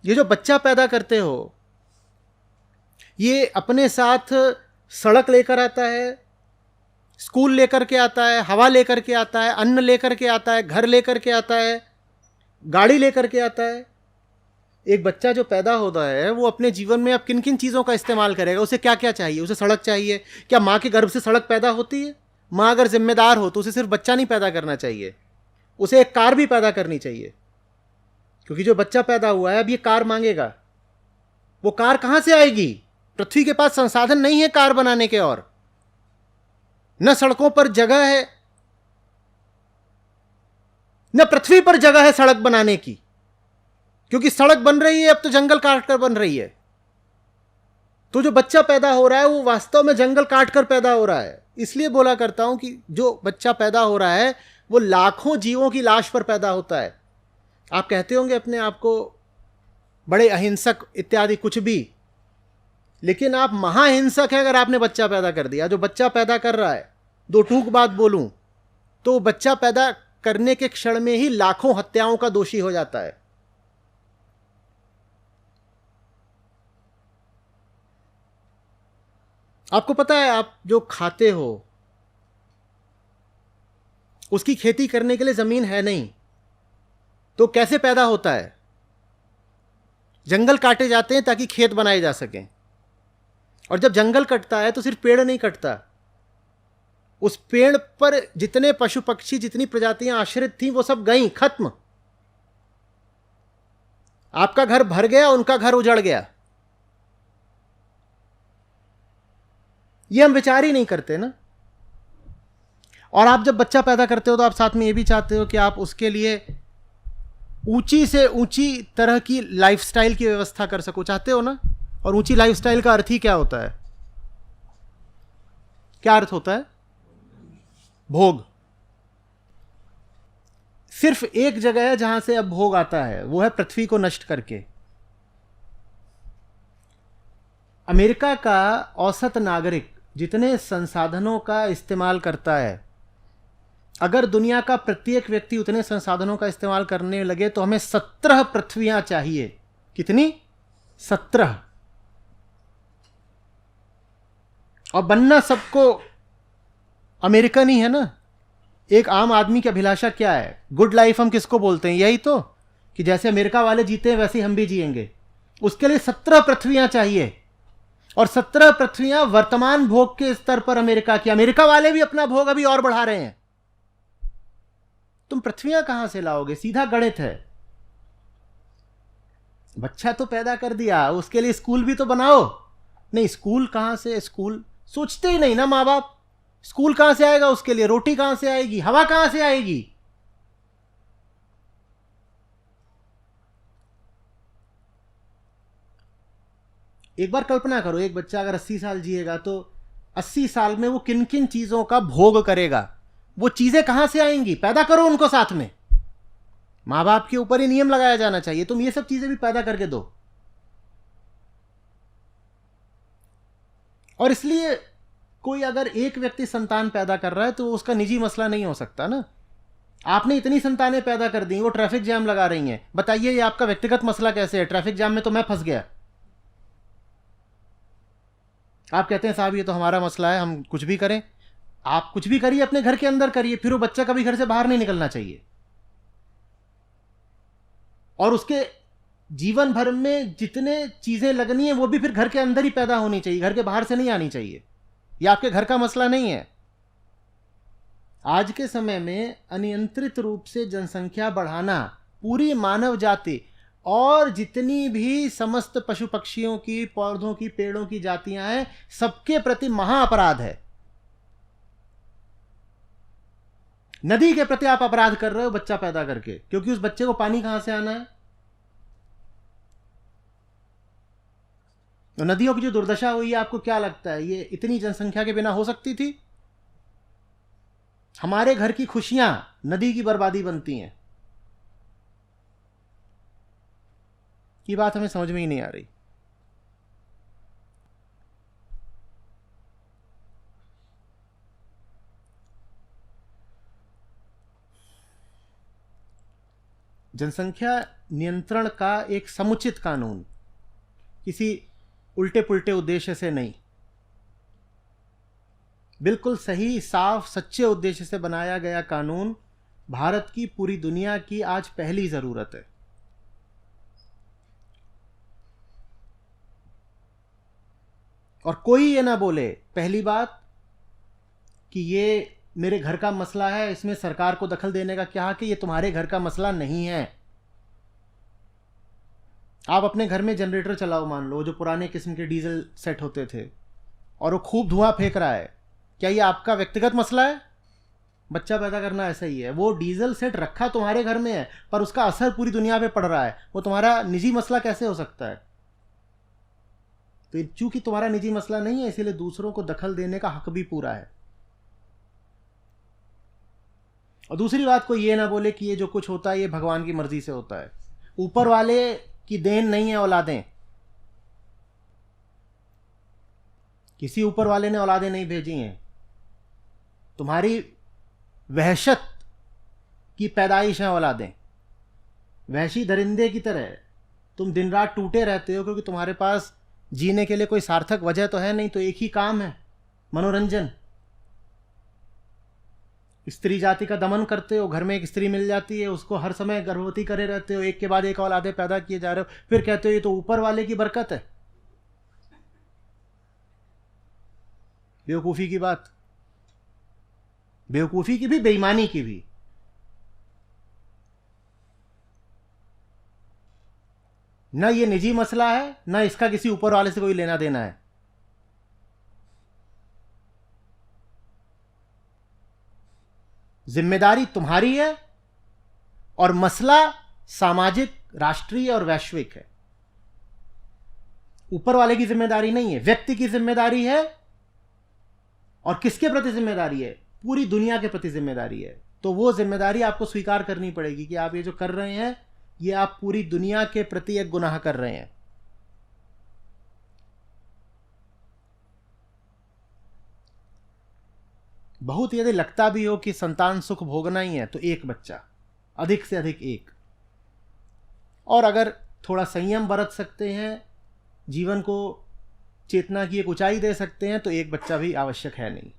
ये जो बच्चा पैदा करते हो, ये अपने साथ सड़क लेकर आता है, स्कूल लेकर के आता है, हवा लेकर के आता है, अन्न लेकर के आता है, घर लेकर के आता है, गाड़ी लेकर के आता है। एक बच्चा जो पैदा होता है वो अपने जीवन में अब किन किन चीज़ों का इस्तेमाल करेगा? उसे क्या क्या चाहिए? उसे सड़क चाहिए। क्या माँ के गर्भ से सड़क पैदा होती है? माँ अगर जिम्मेदार हो तो उसे सिर्फ बच्चा नहीं पैदा करना चाहिए, उसे एक कार भी पैदा करनी चाहिए, क्योंकि जो बच्चा पैदा हुआ है अब ये कार मांगेगा। वो कार कहां से आएगी? पृथ्वी के पास संसाधन नहीं है कार बनाने के, और न सड़कों पर जगह है, न पृथ्वी पर जगह है सड़क बनाने की, क्योंकि सड़क बन रही है अब तो जंगल काटकर बन रही है। तो जो बच्चा पैदा हो रहा है वो वास्तव में जंगल काटकर पैदा हो रहा है। इसलिए बोला करता हूं कि जो बच्चा पैदा हो रहा है वो लाखों जीवों की लाश पर पैदा होता है। आप कहते होंगे अपने आप को बड़े अहिंसक इत्यादि कुछ भी, लेकिन आप महाहिंसक है अगर आपने बच्चा पैदा कर दिया। जो बच्चा पैदा कर रहा है, दो टूक बात बोलूं तो बच्चा पैदा करने के क्षण में ही लाखों हत्याओं का दोषी हो जाता है। आपको पता है आप जो खाते हो उसकी खेती करने के लिए जमीन है नहीं, तो कैसे पैदा होता है? जंगल काटे जाते हैं ताकि खेत बनाए जा सकें, और जब जंगल कटता है तो सिर्फ पेड़ नहीं कटता, उस पेड़ पर जितने पशु पक्षी, जितनी प्रजातियां आश्रित थीं वो सब गईं, खत्म। आपका घर भर गया, उनका घर उजड़ गया। ये हम विचार ही नहीं करते ना। और आप जब बच्चा पैदा करते हो तो आप साथ में ये भी चाहते हो कि आप उसके लिए ऊंची से ऊंची तरह की लाइफस्टाइल की व्यवस्था कर सको, चाहते हो ना। और ऊंची लाइफस्टाइल का अर्थ ही क्या होता है? क्या अर्थ होता है? भोग। सिर्फ एक जगह है जहां से अब भोग आता है, वो है पृथ्वी को नष्ट करके। अमेरिका का औसत नागरिक जितने संसाधनों का इस्तेमाल करता है, अगर दुनिया का प्रत्येक व्यक्ति उतने संसाधनों का इस्तेमाल करने लगे तो हमें 17 पृथ्वियां चाहिए। कितनी? 17। और बनना सबको अमेरिकन ही है ना। एक आम आदमी की अभिलाषा क्या है? गुड लाइफ हम किसको बोलते हैं? यही तो, कि जैसे अमेरिका वाले जीते हैं वैसे हम भी जिएंगे। उसके लिए 17 पृथ्वियां चाहिए, और 17 पृथ्वियां वर्तमान भोग के स्तर पर अमेरिका की। अमेरिका वाले भी अपना भोग अभी और बढ़ा रहे हैं। तुम पृथ्वियां कहां से लाओगे? सीधा गणित है। बच्चा तो पैदा कर दिया, उसके लिए स्कूल भी तो बनाओ। नहीं, स्कूल कहां से? स्कूल सोचते ही नहीं ना मां बाप। स्कूल कहां से आएगा उसके लिए? रोटी कहां से आएगी? हवा कहां से आएगी? एक बार कल्पना करो, एक बच्चा अगर 80 साल जिएगा तो 80 साल में वो किन किन चीजों का भोग करेगा? वो चीजें कहां से आएंगी? पैदा करो उनको साथ में। मां बाप के ऊपर ही नियम लगाया जाना चाहिए, तुम ये सब चीजें भी पैदा करके दो। और इसलिए कोई अगर एक व्यक्ति संतान पैदा कर रहा है तो उसका निजी मसला नहीं हो सकता ना। आपने इतनी संतानें पैदा कर दी, वो ट्रैफिक जाम लगा रही हैं, बताइए ये आपका व्यक्तिगत मसला कैसे है? ट्रैफिक जाम में तो मैं फंस गया। आप कहते हैं साहब ये तो हमारा मसला है, हम कुछ भी करें। आप कुछ भी करिए, अपने घर के अंदर करिए, फिर वो बच्चा कभी घर से बाहर नहीं निकलना चाहिए। और उसके जीवन भर में जितने चीजें लगनी है वो भी फिर घर के अंदर ही पैदा होनी चाहिए, घर के बाहर से नहीं आनी चाहिए। ये आपके घर का मसला नहीं है। आज के समय में अनियंत्रित रूप से जनसंख्या बढ़ाना पूरी मानव जाति और जितनी भी समस्त पशु पक्षियों की, पौधों की, पेड़ों की जातियां हैं, सबके प्रति महाअपराध है। नदी के प्रति आप अपराध कर रहे हो बच्चा पैदा करके, क्योंकि उस बच्चे को पानी कहां से आना है? तो नदियों की जो दुर्दशा हुई है, आपको क्या लगता है ये इतनी जनसंख्या के बिना हो सकती थी? हमारे घर की खुशियां नदी की बर्बादी बनती हैं। ये बात हमें समझ में ही नहीं आ रही। जनसंख्या नियंत्रण का एक समुचित कानून, किसी उल्टे पुल्टे उद्देश्य से नहीं, बिल्कुल सही साफ सच्चे उद्देश्य से बनाया गया कानून भारत की पूरी दुनिया की आज पहली जरूरत है। और कोई ये ना बोले पहली बात कि ये मेरे घर का मसला है, इसमें सरकार को दखल देने का क्या, कि ये तुम्हारे घर का मसला नहीं है। आप अपने घर में जनरेटर चलाओ, मान लो जो पुराने किस्म के डीजल सेट होते थे, और वो खूब धुआं फेंक रहा है, क्या ये आपका व्यक्तिगत मसला है? बच्चा पैदा करना ऐसा ही है, वो डीजल सेट रखा तुम्हारे घर में है पर उसका असर पूरी दुनिया पे पड़ रहा है, वो तुम्हारा निजी मसला कैसे हो सकता है? तो चूंकि तुम्हारा निजी मसला नहीं है, इसीलिए दूसरों को दखल देने का हक भी पूरा है। और दूसरी बात, कोई ये ना बोले कि ये जो कुछ होता है ये भगवान की मर्जी से होता है। ऊपर वाले की देन नहीं है औलादें, किसी ऊपर वाले ने औलादें नहीं भेजी हैं, तुम्हारी वहशत की पैदाइश है औलादें। वहशी दरिंदे की तरह तुम दिन रात टूटे रहते हो, क्योंकि तुम्हारे पास जीने के लिए कोई सार्थक वजह तो है नहीं, तो एक ही काम है, मनोरंजन। स्त्री जाति का दमन करते हो, घर में एक स्त्री मिल जाती है, उसको हर समय गर्भवती करे रहते हो, एक के बाद एक औलादे पैदा किए जा रहे हो, फिर कहते हो ये तो ऊपर वाले की बरकत है। बेवकूफ़ी की बात, बेवकूफ़ी की भी, बेईमानी की भी। न ये निजी मसला है, न इसका किसी ऊपर वाले से कोई लेना देना है। जिम्मेदारी तुम्हारी है और मसला सामाजिक, राष्ट्रीय और वैश्विक है। ऊपर वाले की जिम्मेदारी नहीं है, व्यक्ति की जिम्मेदारी है। और किसके प्रति जिम्मेदारी है? पूरी दुनिया के प्रति जिम्मेदारी है। तो वो जिम्मेदारी आपको स्वीकार करनी पड़ेगी कि आप ये जो कर रहे हैं ये आप पूरी दुनिया के प्रति एक गुनाह कर रहे हैं। बहुत यदि लगता भी हो कि संतान सुख भोगना ही है तो एक बच्चा, अधिक से अधिक एक। और अगर थोड़ा संयम बरत सकते हैं, जीवन को चेतना की एक ऊंचाई दे सकते हैं, तो एक बच्चा भी आवश्यक है नहीं।